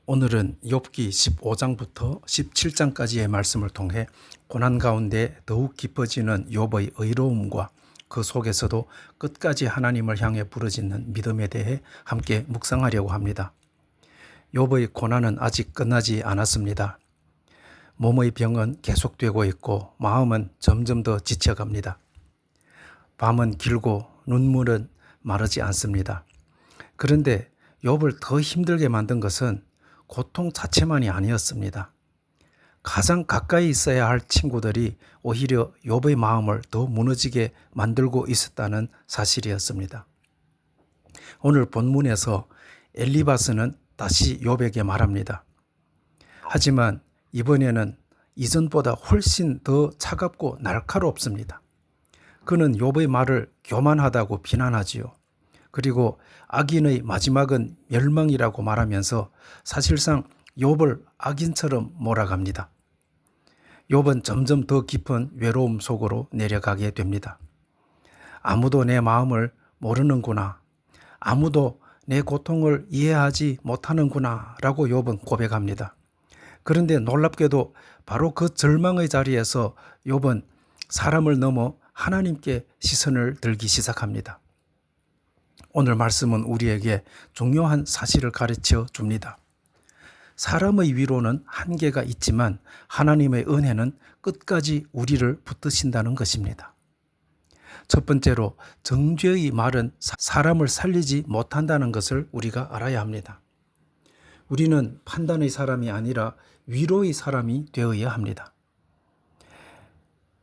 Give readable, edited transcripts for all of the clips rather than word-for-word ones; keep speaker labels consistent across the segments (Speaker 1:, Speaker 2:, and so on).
Speaker 1: 오늘은 욥기 15장부터 17장까지의 말씀을 통해 고난 가운데 더욱 깊어지는 욥의 의로움과 그 속에서도 끝까지 하나님을 향해 부르짖는 믿음에 대해 함께 묵상하려고 합니다. 욥의 고난은 아직 끝나지 않았습니다. 몸의 병은 계속되고 있고 마음은 점점 더 지쳐갑니다. 밤은 길고 눈물은 마르지 않습니다. 그런데 욥을 더 힘들게 만든 것은 고통 자체만이 아니었습니다. 가장 가까이 있어야 할 친구들이 오히려 욥의 마음을 더 무너지게 만들고 있었다는 사실이었습니다. 오늘 본문에서 엘리바스는 다시 욥에게 말합니다. 하지만 이번에는 이전보다 훨씬 더 차갑고 날카롭습니다. 그는 욥의 말을 교만하다고 비난하지요. 그리고 악인의 마지막은 멸망이라고 말하면서 사실상 욥을 악인처럼 몰아갑니다. 욥은 점점 더 깊은 외로움 속으로 내려가게 됩니다. 아무도 내 마음을 모르는구나. 아무도 내 고통을 이해하지 못하는구나 라고 욥은 고백합니다. 그런데 놀랍게도 바로 그 절망의 자리에서 욥은 사람을 넘어 하나님께 시선을 들기 시작합니다. 오늘 말씀은 우리에게 중요한 사실을 가르쳐 줍니다. 사람의 위로는 한계가 있지만 하나님의 은혜는 끝까지 우리를 붙드신다는 것입니다. 첫 번째로 정죄의 말은 사람을 살리지 못한다는 것을 우리가 알아야 합니다. 우리는 판단의 사람이 아니라 위로의 사람이 되어야 합니다.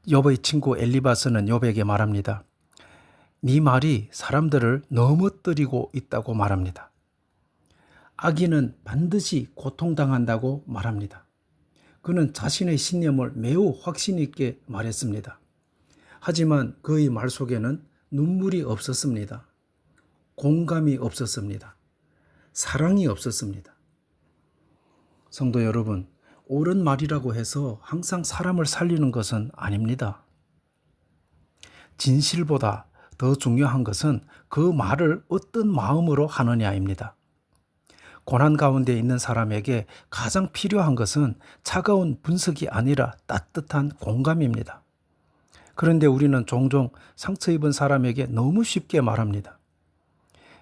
Speaker 1: 욥의 친구 엘리바스는 욥에게 말합니다. 네 말이 사람들을 넘어뜨리고 있다고 말합니다. 악인은 반드시 고통당한다고 말합니다. 그는 자신의 신념을 매우 확신 있게 말했습니다. 하지만 그의 말 속에는 눈물이 없었습니다. 공감이 없었습니다. 사랑이 없었습니다. 성도 여러분, 옳은 말이라고 해서 항상 사람을 살리는 것은 아닙니다. 진실보다 더 중요한 것은 그 말을 어떤 마음으로 하느냐입니다. 고난 가운데 있는 사람에게 가장 필요한 것은 차가운 분석이 아니라 따뜻한 공감입니다. 그런데 우리는 종종 상처 입은 사람에게 너무 쉽게 말합니다.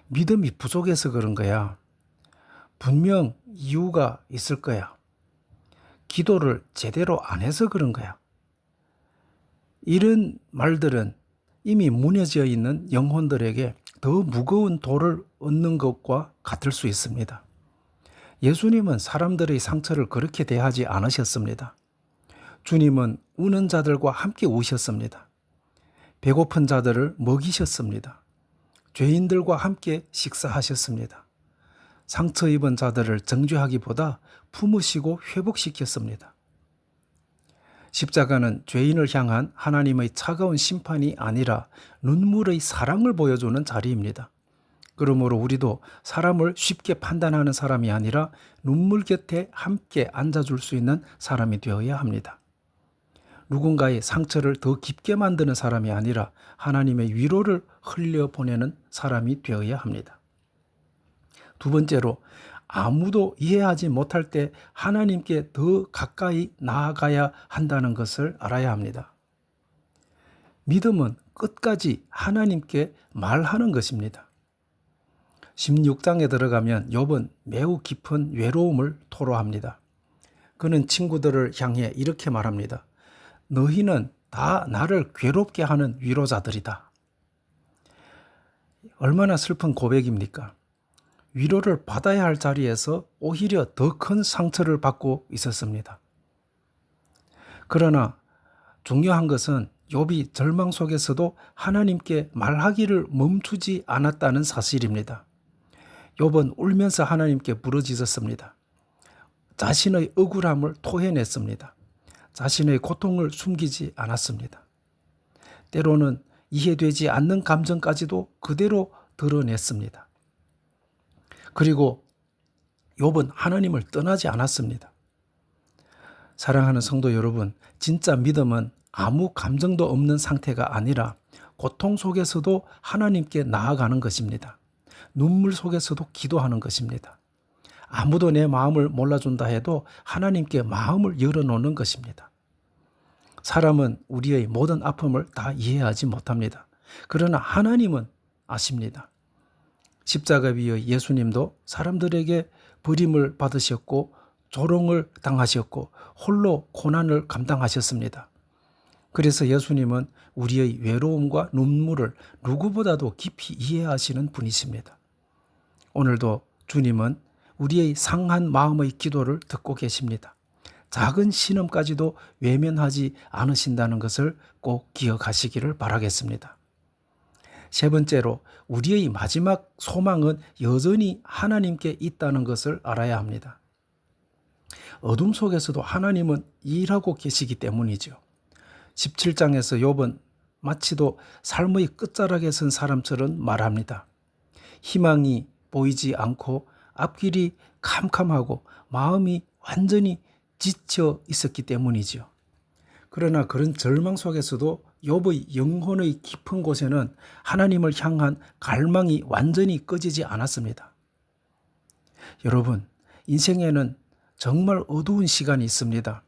Speaker 1: 믿음이 부족해서 그런 거야. 분명 이유가 있을 거야. 기도를 제대로 안 해서 그런 거야. 이런 말들은 이미 무너져 있는 영혼들에게 더 무거운 돌을 얻는 것과 같을 수 있습니다. 예수님은 사람들의 상처를 그렇게 대하지 않으셨습니다. 주님은 우는 자들과 함께 우셨습니다. 배고픈 자들을 먹이셨습니다. 죄인들과 함께 식사하셨습니다. 상처 입은 자들을 정죄하기보다 품으시고 회복시켰습니다. 십자가는 죄인을 향한 하나님의 차가운 심판이 아니라 눈물의 사랑을 보여주는 자리입니다. 그러므로 우리도 사람을 쉽게 판단하는 사람이 아니라 눈물 곁에 함께 앉아줄 수 있는 사람이 되어야 합니다. 누군가의 상처를 더 깊게 만드는 사람이 아니라 하나님의 위로를 흘려보내는 사람이 되어야 합니다. 두 번째로, 아무도 이해하지 못할 때 하나님께 더 가까이 나아가야 한다는 것을 알아야 합니다. 믿음은 끝까지 하나님께 말하는 것입니다. 16장에 들어가면 욥은 매우 깊은 외로움을 토로합니다. 그는 친구들을 향해 이렇게 말합니다. 너희는 다 나를 괴롭게 하는 위로자들이다. 얼마나 슬픈 고백입니까? 위로를 받아야 할 자리에서 오히려 더 큰 상처를 받고 있었습니다. 그러나 중요한 것은 욥이 절망 속에서도 하나님께 말하기를 멈추지 않았다는 사실입니다. 욥은 울면서 하나님께 부르짖었습니다. 자신의 억울함을 토해냈습니다. 자신의 고통을 숨기지 않았습니다. 때로는 이해되지 않는 감정까지도 그대로 드러냈습니다. 그리고 욥은 하나님을 떠나지 않았습니다. 사랑하는 성도 여러분, 진짜 믿음은 아무 감정도 없는 상태가 아니라 고통 속에서도 하나님께 나아가는 것입니다. 눈물 속에서도 기도하는 것입니다. 아무도 내 마음을 몰라준다 해도 하나님께 마음을 열어놓는 것입니다. 사람은 우리의 모든 아픔을 다 이해하지 못합니다. 그러나 하나님은 아십니다. 십자가 위의 예수님도 사람들에게 버림을 받으셨고 조롱을 당하셨고 홀로 고난을 감당하셨습니다. 그래서 예수님은 우리의 외로움과 눈물을 누구보다도 깊이 이해하시는 분이십니다. 오늘도 주님은 우리의 상한 마음의 기도를 듣고 계십니다. 작은 신음까지도 외면하지 않으신다는 것을 꼭 기억하시기를 바라겠습니다. 세 번째로 우리의 마지막 소망은 여전히 하나님께 있다는 것을 알아야 합니다. 어둠 속에서도 하나님은 일하고 계시기 때문이죠. 17장에서 욥은 마치도 삶의 끝자락에 선 사람처럼 말합니다. 희망이 보이지 않고 앞길이 캄캄하고 마음이 완전히 지쳐 있었기 때문이죠. 그러나 그런 절망 속에서도 욥의 영혼의 깊은 곳에는 하나님을 향한 갈망이 완전히 꺼지지 않았습니다. 여러분, 인생에는 정말 어두운 시간이 있습니다.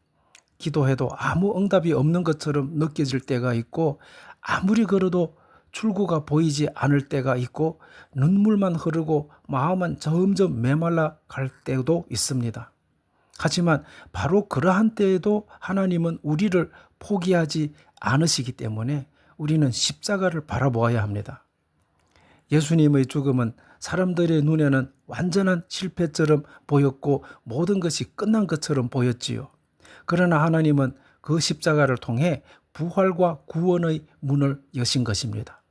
Speaker 1: 기도해도 아무 응답이 없는 것처럼 느껴질 때가 있고 아무리 걸어도 출구가 보이지 않을 때가 있고 눈물만 흐르고 마음은 점점 메말라 갈 때도 있습니다. 하지만 바로 그러한 때에도 하나님은 우리를 포기하지 않으시기 때문에 우리는 십자가를 바라보아야 합니다. 예수님의 죽음은 사람들의 눈에는 완전한 실패처럼 보였고 모든 것이 끝난 것처럼 보였지요. 그러나 하나님은 그 십자가를 통해 부활과 구원의 문을 여신 것입니다.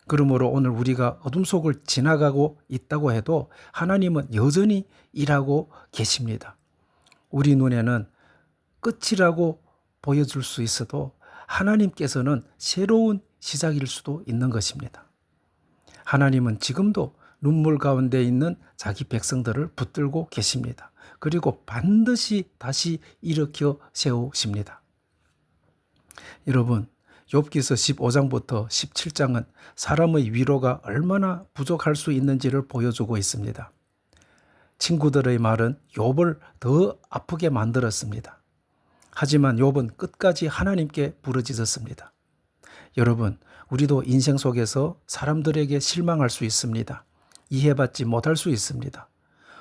Speaker 1: 그러므로 오늘 우리가 어둠 속을 지나가고 있다고 해도 하나님은 여전히 일하고 계십니다. 우리 눈에는 끝이라고 보여줄 수 있어도 하나님께서는 새로운 시작일 수도 있는 것입니다. 하나님은 지금도 눈물 가운데 있는 자기 백성들을 붙들고 계십니다. 그리고 반드시 다시 일으켜 세우십니다. 여러분, 욥기서 15장부터 17장은 사람의 위로가 얼마나 부족할 수 있는지를 보여주고 있습니다. 친구들의 말은 욥을 더 아프게 만들었습니다. 하지만 욥은 끝까지 하나님께 부르짖었습니다. 여러분, 우리도 인생 속에서 사람들에게 실망할 수 있습니다. 이해받지 못할 수 있습니다.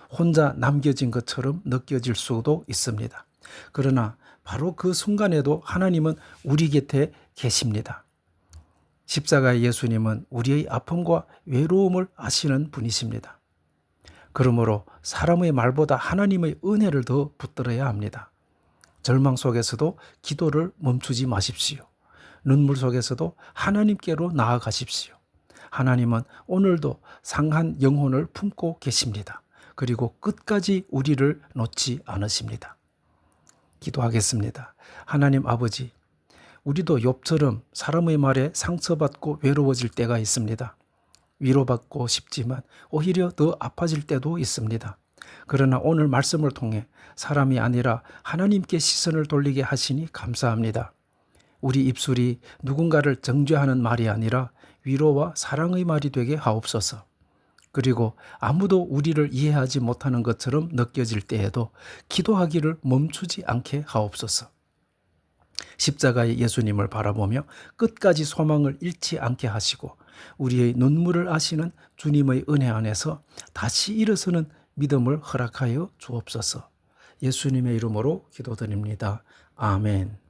Speaker 1: 혼자 남겨진 것처럼 느껴질 수도 있습니다. 그러나 바로 그 순간에도 하나님은 우리 곁에 계십니다. 십자가의 예수님은 우리의 아픔과 외로움을 아시는 분이십니다. 그러므로 사람의 말보다 하나님의 은혜를 더 붙들어야 합니다. 절망 속에서도 기도를 멈추지 마십시오. 눈물 속에서도 하나님께로 나아가십시오. 하나님은 오늘도 상한 영혼을 품고 계십니다. 그리고 끝까지 우리를 놓지 않으십니다. 기도하겠습니다. 하나님 아버지, 우리도 욥처럼 사람의 말에 상처받고 외로워질 때가 있습니다. 위로받고 싶지만 오히려 더 아파질 때도 있습니다. 그러나 오늘 말씀을 통해 사람이 아니라 하나님께 시선을 돌리게 하시니 감사합니다. 우리 입술이 누군가를 정죄하는 말이 아니라 위로와 사랑의 말이 되게 하옵소서. 그리고 아무도 우리를 이해하지 못하는 것처럼 느껴질 때에도 기도하기를 멈추지 않게 하옵소서. 십자가의 예수님을 바라보며 끝까지 소망을 잃지 않게 하시고 우리의 눈물을 아시는 주님의 은혜 안에서 다시 일어서는 믿음을 허락하여 주옵소서. 예수님의 이름으로 기도드립니다. 아멘.